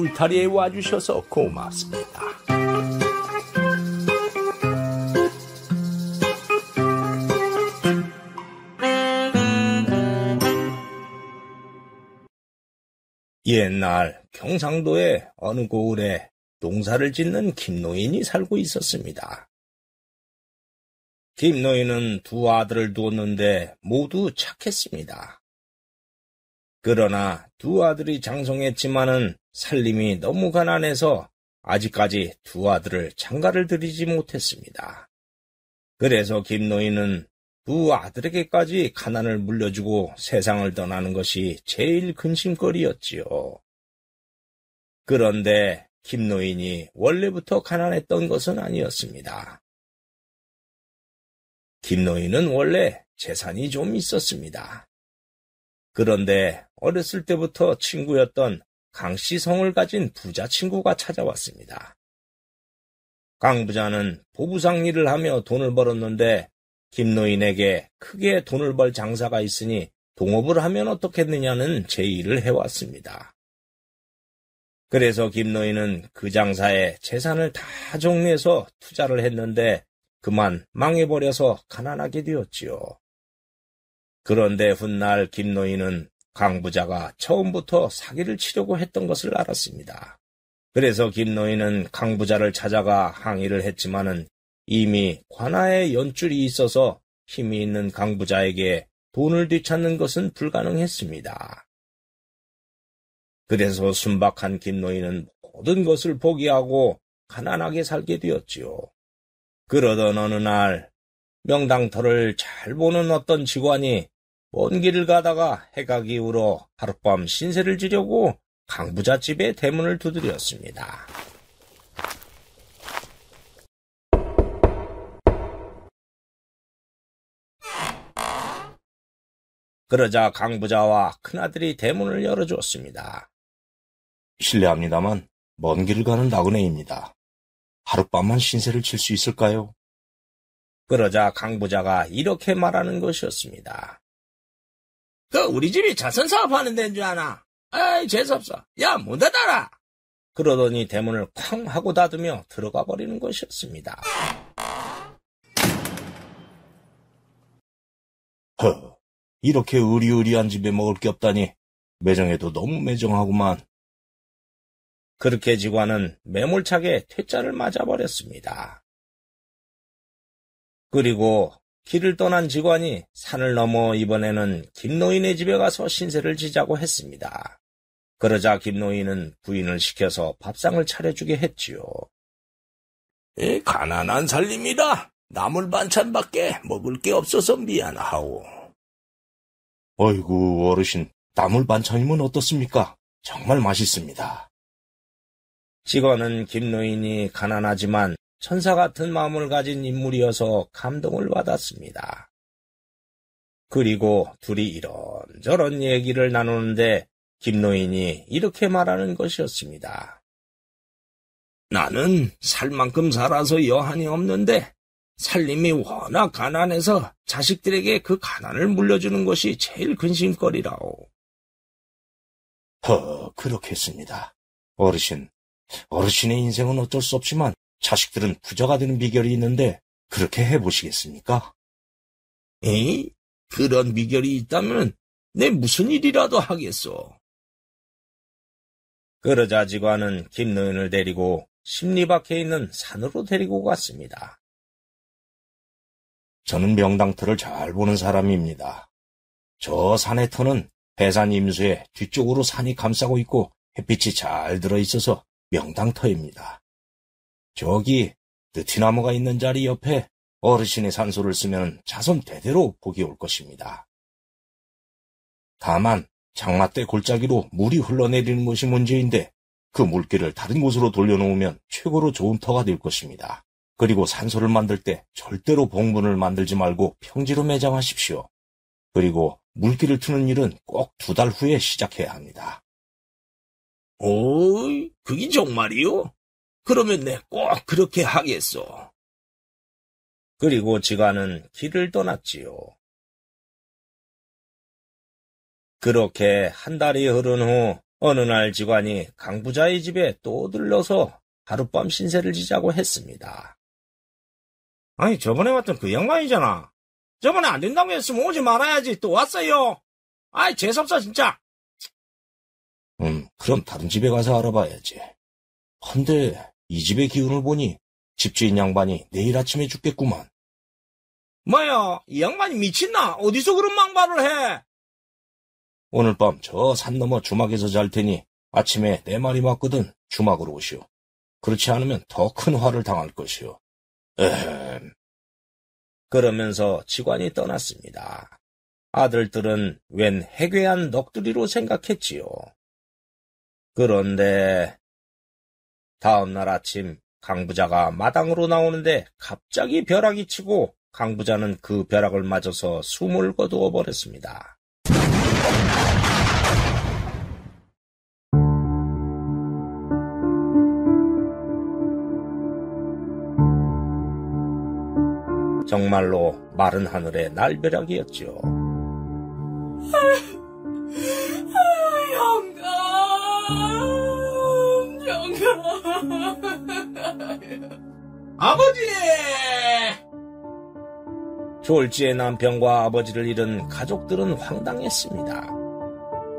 울타리에 와주셔서 고맙습니다. 옛날 경상도의 어느 고을에 농사를 짓는 김노인이 살고 있었습니다. 김노인은 두 아들을 두었는데 모두 착했습니다. 그러나 두 아들이 장성했지만은 살림이 너무 가난해서 아직까지 두 아들을 장가를 들이지 못했습니다. 그래서 김노인은 두 아들에게까지 가난을 물려주고 세상을 떠나는 것이 제일 근심거리였지요. 그런데 김노인이 원래부터 가난했던 것은 아니었습니다. 김노인은 원래 재산이 좀 있었습니다. 그런데 어렸을 때부터 친구였던 강씨 성을 가진 부자 친구가 찾아왔습니다. 강 부자는 보부상 일을 하며 돈을 벌었는데 김노인에게 크게 돈을 벌 장사가 있으니 동업을 하면 어떻겠느냐는 제의를 해왔습니다. 그래서 김노인은 그 장사에 재산을 다 정리해서 투자를 했는데 그만 망해버려서 가난하게 되었지요. 그런데 훗날 김노인은 강 부자가 처음부터 사기를 치려고 했던 것을 알았습니다. 그래서 김노인은 강 부자를 찾아가 항의를 했지만은 이미 관아에 연줄이 있어서 힘이 있는 강 부자에게 돈을 되찾는 것은 불가능했습니다. 그래서 순박한 김노인은 모든 것을 포기하고 가난하게 살게 되었지요. 그러던 어느 날 명당터를 잘 보는 어떤 직원이 먼 길을 가다가 해가 기울어 하룻밤 신세를 지려고 강 부자 집의 대문을 두드렸습니다. 그러자 강 부자와 큰아들이 대문을 열어주었습니다. 실례합니다만 먼 길을 가는 나그네입니다. 하룻밤만 신세를 칠 수 있을까요? 그러자 강 부자가 이렇게 말하는 것이었습니다. 우리 집이 자선사업 하는 데인 줄 아나? 아이, 재수없어. 야, 문 닫아라! 그러더니 대문을 쾅 하고 닫으며 들어가 버리는 것이었습니다. 이렇게 의리의리한 집에 먹을 게 없다니 매정해도 너무 매정하구만. 그렇게 직원은 매몰차게 퇴짜를 맞아버렸습니다. 그리고 길을 떠난 직원이 산을 넘어 이번에는 김노인의 집에 가서 신세를 지자고 했습니다. 그러자 김노인은 부인을 시켜서 밥상을 차려주게 했지요. 가난한 살림이라 나물 반찬밖에 먹을 게 없어서 미안하오. 어이구, 어르신, 나물 반찬이면 어떻습니까? 정말 맛있습니다. 직원은 김노인이 가난하지만 천사 같은 마음을 가진 인물이어서 감동을 받았습니다. 그리고 둘이 이런저런 얘기를 나누는데 김노인이 이렇게 말하는 것이었습니다. 나는 살 만큼 살아서 여한이 없는데 살림이 워낙 가난해서 자식들에게 그 가난을 물려주는 것이 제일 근심거리라오. 그렇겠습니다. 어르신의 인생은 어쩔 수 없지만 자식들은 부자가 되는 비결이 있는데 그렇게 해보시겠습니까? 그런 비결이 있다면 내 무슨 일이라도 하겠소. 그러자 직원은 김노인을 데리고 십리 밖에 있는 산으로 데리고 갔습니다. 저는 명당터를 잘 보는 사람입니다. 저 산의 터는 해산 임수에 뒤쪽으로 산이 감싸고 있고 햇빛이 잘 들어있어서 명당터입니다. 저기 느티나무가 있는 자리 옆에 어르신의 산소를 쓰면 자손 대대로 복이 올 것입니다. 다만 장마 때 골짜기로 물이 흘러내리는 것이 문제인데 그 물길을 다른 곳으로 돌려놓으면 최고로 좋은 터가 될 것입니다. 그리고 산소를 만들 때 절대로 봉분을 만들지 말고 평지로 매장하십시오. 그리고 물길을 트는 일은 꼭 2달 후에 시작해야 합니다. 그게 정말이요? 그러면 내 꼭 그렇게 하겠소. 그리고 직원은 길을 떠났지요. 그렇게 한 달이 흐른 후 어느 날 직원이 강 부자의 집에 또 들러서 하룻밤 신세를 지자고 했습니다. 아니, 저번에 왔던 그 양반이잖아. 저번에 안 된다고 했으면 오지 말아야지. 또 왔어요. 아이, 재수없어, 진짜. 그럼 다른 집에 가서 알아봐야지. 헌데 이 집의 기운을 보니 집주인 양반이 내일 아침에 죽겠구만. 뭐야, 이 양반이 미친나? 어디서 그런 망발을 해? 오늘 밤 저 산 너머 주막에서 잘 테니 아침에 내 말이 맞거든 주막으로 오시오. 그렇지 않으면 더 큰 화를 당할 것이오. 그러면서 직원이 떠났습니다. 아들들은 웬 해괴한 넋두리로 생각했지요. 그런데 다음날 아침 강 부자가 마당으로 나오는데 갑자기 벼락이 치고 강 부자는 그 벼락을 맞아서 숨을 거두어 버렸습니다. 정말로 마른 하늘의 날벼락이었죠. 아버지! 졸지의 남편과 아버지를 잃은 가족들은 황당했습니다.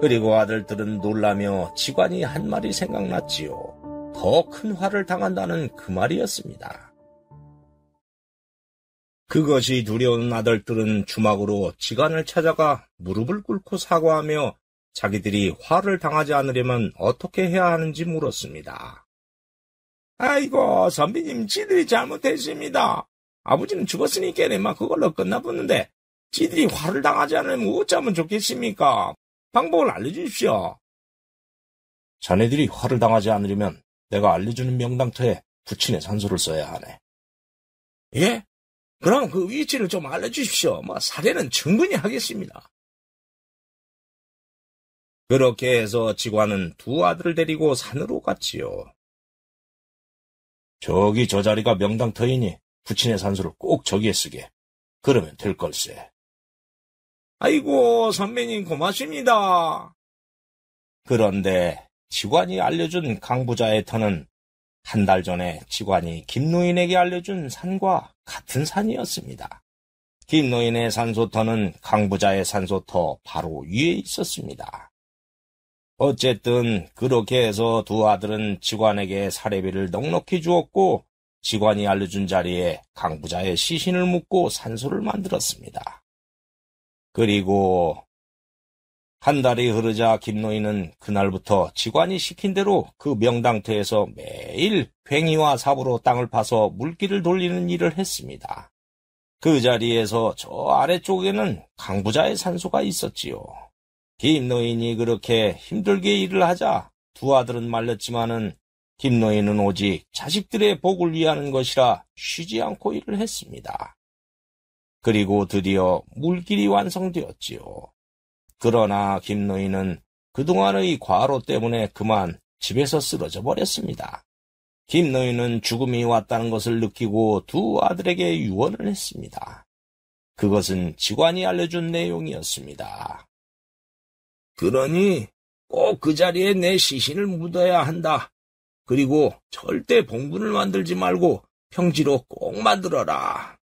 그리고 아들들은 놀라며 직관이 한 말이 생각났지요. 더 큰 화를 당한다는 그 말이었습니다. 그것이 두려운 아들들은 주막으로 직관을 찾아가 무릎을 꿇고 사과하며 자기들이 화를 당하지 않으려면 어떻게 해야 하는지 물었습니다. 아이고, 선비님, 지들이 잘못했습니다. 아버지는 죽었으니까 막 그걸로 끝나보는데 지들이 화를 당하지 않으면 어쩌면 좋겠습니까? 방법을 알려주십시오. 자네들이 화를 당하지 않으려면 내가 알려주는 명당터에 부친의 산소를 써야 하네. 예? 그럼 그 위치를 좀 알려주십시오. 사례는 충분히 하겠습니다. 그렇게 해서 직관은 두 아들을 데리고 산으로 갔지요. 저기 저 자리가 명당터이니 부친의 산소를 꼭 저기에 쓰게. 그러면 될 걸세. 아이고, 선배님 고맙습니다. 그런데 직관이 알려준 강부자의 터는 한 달 전에 직관이 김노인에게 알려준 산과 같은 산이었습니다. 김노인의 산소터는 강부자의 산소터 바로 위에 있었습니다. 어쨌든 그렇게 해서 두 아들은 직관에게 사례비를 넉넉히 주었고 직관이 알려준 자리에 강부자의 시신을 묻고 산소를 만들었습니다. 그리고 한 달이 흐르자 김노인은 그날부터 직관이 시킨 대로 그 명당터에서 매일 괭이와 삽으로 땅을 파서 물길을 돌리는 일을 했습니다. 그 자리에서 저 아래쪽에는 강부자의 산소가 있었지요. 김노인이 그렇게 힘들게 일을 하자 두 아들은 말렸지만은 김노인은 오직 자식들의 복을 위하는 것이라 쉬지 않고 일을 했습니다. 그리고 드디어 물길이 완성되었지요. 그러나 김노인은 그동안의 과로 때문에 그만 집에서 쓰러져 버렸습니다. 김노인은 죽음이 왔다는 것을 느끼고 두 아들에게 유언을 했습니다. 그것은 직관이 알려준 내용이었습니다. 그러니 꼭 그 자리에 내 시신을 묻어야 한다. 그리고 절대 봉분을 만들지 말고 평지로 꼭 만들어라.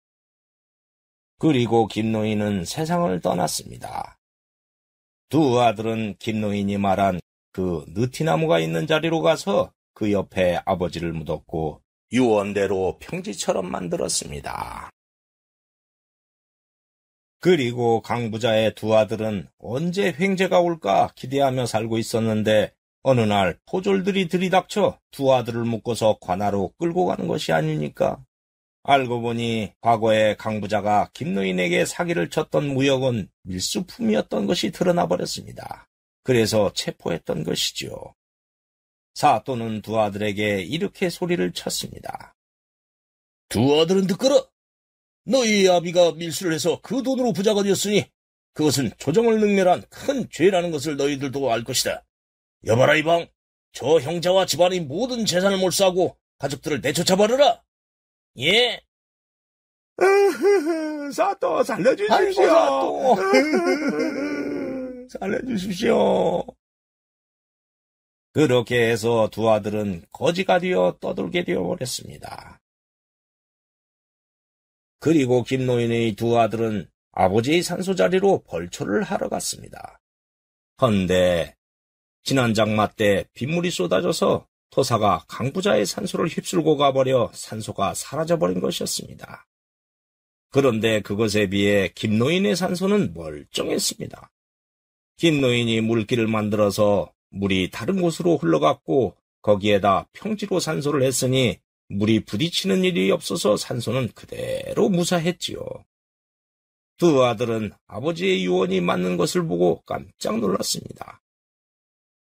그리고 김노인은 세상을 떠났습니다. 두 아들은 김노인이 말한 그 느티나무가 있는 자리로 가서 그 옆에 아버지를 묻었고 유언대로 평지처럼 만들었습니다. 그리고 강부자의 두 아들은 언제 횡재가 올까 기대하며 살고 있었는데 어느 날 포졸들이 들이닥쳐 두 아들을 묶어서 관하로 끌고 가는 것이 아닙니까? 알고 보니 과거에 강부자가 김노인에게 사기를 쳤던 무역은 밀수품이었던 것이 드러나 버렸습니다. 그래서 체포했던 것이지요. 사또는 두 아들에게 이렇게 소리를 쳤습니다. 두 아들은 듣거라. 너희 아비가 밀수를 해서 그 돈으로 부자가 되었으니 그것은 조정을 능멸한 큰 죄라는 것을 너희들도 알 것이다. 여봐라 이방, 저 형제와 집안의 모든 재산을 몰수하고 가족들을 내쫓아버려라. 예. 사또 살려주십시오. 아이고, 사또. 살려주십시오. 그렇게 해서 두 아들은 거지가 되어 떠돌게 되어버렸습니다. 그리고 김노인의 두 아들은 아버지의 산소자리로 벌초를 하러 갔습니다. 헌데 지난 장마 때 빗물이 쏟아져서 토사가 강부자의 산소를 휩쓸고 가버려 산소가 사라져버린 것이었습니다. 그런데 그것에 비해 김노인의 산소는 멀쩡했습니다. 김노인이 물길을 만들어서 물이 다른 곳으로 흘러갔고 거기에다 평지로 산소를 했으니 물이 부딪히는 일이 없어서 산소는 그대로 무사했지요. 두 아들은 아버지의 유언이 맞는 것을 보고 깜짝 놀랐습니다.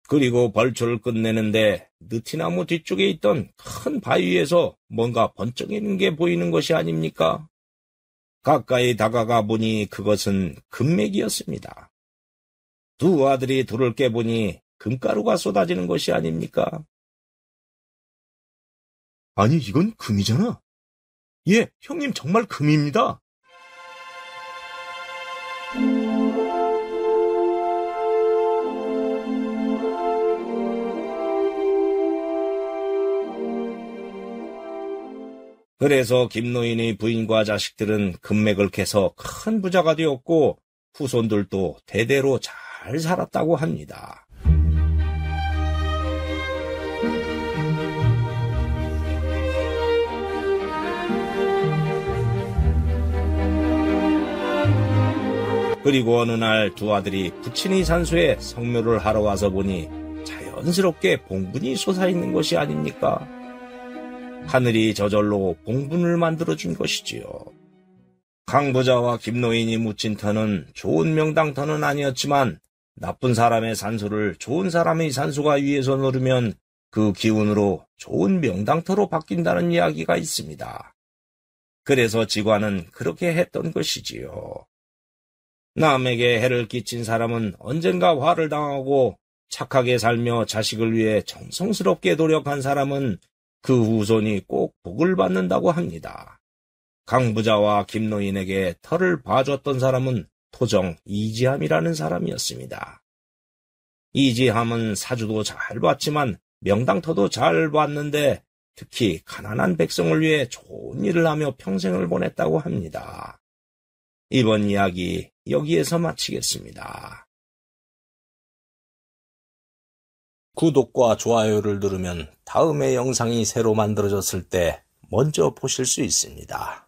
그리고 벌초를 끝내는데 느티나무 뒤쪽에 있던 큰 바위에서 뭔가 번쩍이는 게 보이는 것이 아닙니까? 가까이 다가가 보니 그것은 금맥이었습니다. 두 아들이 돌을 깨보니 금가루가 쏟아지는 것이 아닙니까? 아니, 이건 금이잖아. 예, 형님 정말 금입니다. 그래서 김노인의 부인과 자식들은 금맥을 캐서 큰 부자가 되었고 후손들도 대대로 잘 살았다고 합니다. 그리고 어느 날 두 아들이 부친의 산소에 성묘를 하러 와서 보니 자연스럽게 봉분이 솟아있는 것이 아닙니까? 하늘이 저절로 봉분을 만들어준 것이지요. 강부자와 김노인이 묻힌 터는 좋은 명당터는 아니었지만 나쁜 사람의 산소를 좋은 사람의 산소가 위에서 누르면 그 기운으로 좋은 명당터로 바뀐다는 이야기가 있습니다. 그래서 지관은 그렇게 했던 것이지요. 남에게 해를 끼친 사람은 언젠가 화를 당하고 착하게 살며 자식을 위해 정성스럽게 노력한 사람은 그 후손이 꼭 복을 받는다고 합니다. 강부자와 김노인에게 터를 봐줬던 사람은 토정 이지함이라는 사람이었습니다. 이지함은 사주도 잘 봤지만 명당터도 잘 봤는데 특히 가난한 백성을 위해 좋은 일을 하며 평생을 보냈다고 합니다. 이번 이야기 여기에서 마치겠습니다. 구독과 좋아요를 누르면 다음에 영상이 새로 만들어졌을 때 먼저 보실 수 있습니다.